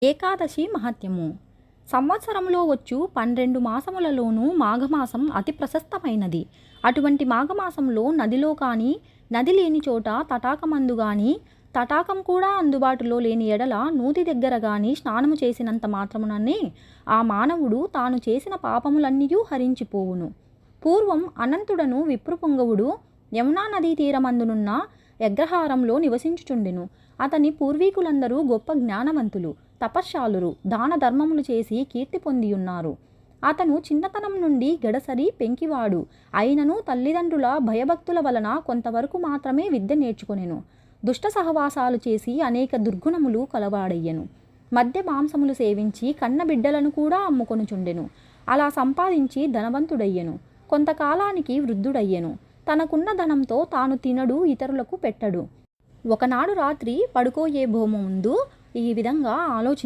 ఏకాదశి మహత్యము. సంవత్సరంలో వచ్చు 12 మాసములలోనూ మాఘమాసం అతి ప్రశస్తమైనది. అటువంటి మాఘమాసంలో నదిలో కానీ, నది లేని చోట తటాకమందు గాని, తటాకం కూడా అందుబాటులో లేని ఎడల నూతి దగ్గర గాని స్నానము చేసినంత మాత్రముననే ఆ మానవుడు తాను చేసిన పాపములన్నీయూ హరించిపోవును. పూర్వం అనంతుడను విప్రుపుంగవుడు యమునా నదీ తీరమందునున్న యగ్రహారంలో నివసించుచుండెను. అతని పూర్వీకులందరూ గొప్ప జ్ఞానవంతులు, తపశ్శాలురు, దాన ధర్మములు చేసి కీర్తి పొందియున్నారు. అతను చిన్నతనం నుండి గడసరి పెంకివాడు అయినను తల్లిదండ్రుల భయభక్తుల వలన కొంతవరకు మాత్రమే విద్య నేర్చుకొనెను. దుష్ట సహవాసాలు చేసి అనేక దుర్గుణములు కలవాడయ్యెను. మద్య మాంసములు సేవించి కన్న బిడ్డలను కూడా అమ్ముకొనుచుండెను. అలా సంపాదించి ధనవంతుడయ్యెను. కొంతకాలానికి వృద్ధుడయ్యెను. తనకున్న ధనంతో తాను తినడు, ఇతరులకు పెట్టడు. ఒకనాడు రాత్రి పడుకోయే భోమ ముందు ఈ విధంగా ఆలోచించాడు.